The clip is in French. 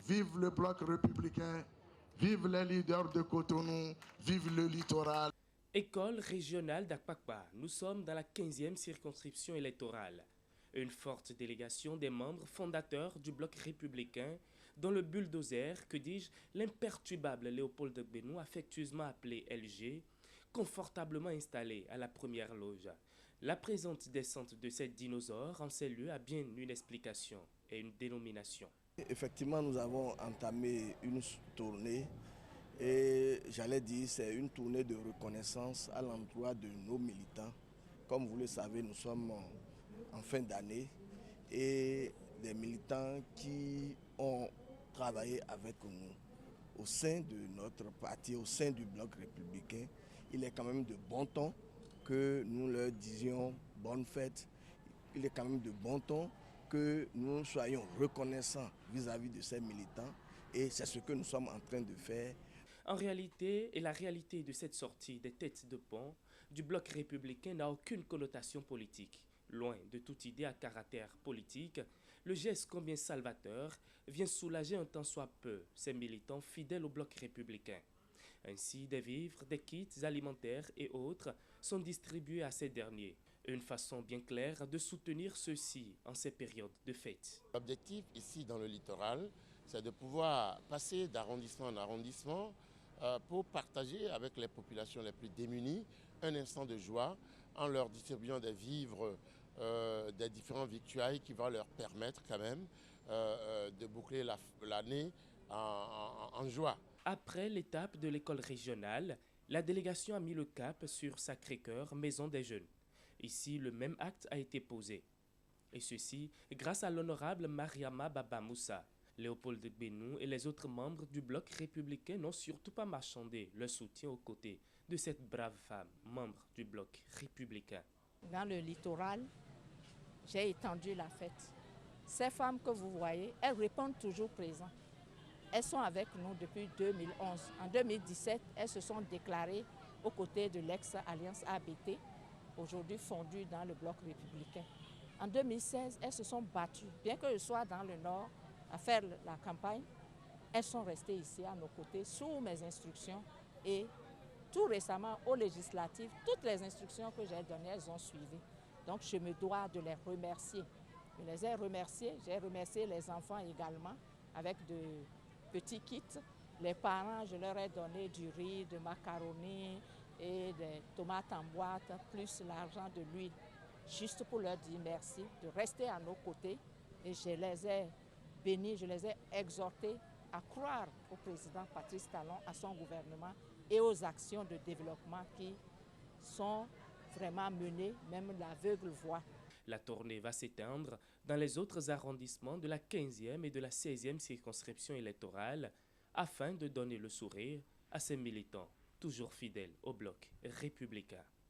Vive le bloc républicain, vive les leaders de Cotonou, vive le littoral. École régionale d'Akpakpa, nous sommes dans la 15e circonscription électorale. Une forte délégation des membres fondateurs du bloc républicain, dont le bulldozer, que dis-je, l'imperturbable Léopold Gbénou, affectueusement appelé LG, confortablement installé à la première loge. La présente descente de ces dinosaures en ces lieux a bien une explication et une dénomination. Effectivement, nous avons entamé une tournée et j'allais dire c'est une tournée de reconnaissance à l'endroit de nos militants. Comme vous le savez, nous sommes en fin d'année et des militants qui ont travaillé avec nous au sein de notre parti, au sein du bloc républicain. Il est quand même de bon ton que nous leur disions bonne fête. Il est quand même de bon ton que nous soyons reconnaissants vis-à-vis de ces militants et c'est ce que nous sommes en train de faire. En réalité, et la réalité de cette sortie des têtes de pont du bloc républicain n'a aucune connotation politique. Loin de toute idée à caractère politique, le geste combien salvateur vient soulager un tant soit peu ces militants fidèles au bloc républicain. Ainsi, des vivres, des kits alimentaires et autres sont distribués à ces derniers. Une façon bien claire de soutenir ceux-ci en ces périodes de fête. L'objectif ici dans le littoral, c'est de pouvoir passer d'arrondissement en arrondissement pour partager avec les populations les plus démunies un instant de joie en leur distribuant des vivres, des différents victuailles qui vont leur permettre quand même de boucler l'année en joie. Après l'étape de l'école régionale, la délégation a mis le cap sur Sacré-Cœur, Maison des Jeunes. Ici, le même acte a été posé. Et ceci grâce à l'honorable Mariama Baba Moussa. Léopold Gbénou et les autres membres du bloc républicain n'ont surtout pas marchandé leur soutien aux côtés de cette brave femme, membre du bloc républicain. Dans le littoral, j'ai étendu la fête. Ces femmes que vous voyez, elles répondent toujours présent. Elles sont avec nous depuis 2011. En 2017, elles se sont déclarées aux côtés de l'ex-alliance ABT, aujourd'hui fondue dans le bloc républicain. En 2016, elles se sont battues. Bien que je sois dans le Nord à faire la campagne, elles sont restées ici à nos côtés sous mes instructions et tout récemment aux législatives, toutes les instructions que j'ai données, elles ont suivi. Donc je me dois de les remercier. Je les ai remerciées, j'ai remercié les enfants également avec de petits kits. Les parents, je leur ai donné du riz, de macaroni et des tomates en boîte, plus l'argent de l'huile, juste pour leur dire merci de rester à nos côtés. Et je les ai bénis, je les ai exhortés à croire au président Patrice Talon, à son gouvernement et aux actions de développement qui sont vraiment menées, même l'aveugle voit. La tournée va s'étendre dans les autres arrondissements de la 15e et de la 16e circonscription électorale afin de donner le sourire à ces militants toujours fidèles au bloc républicain.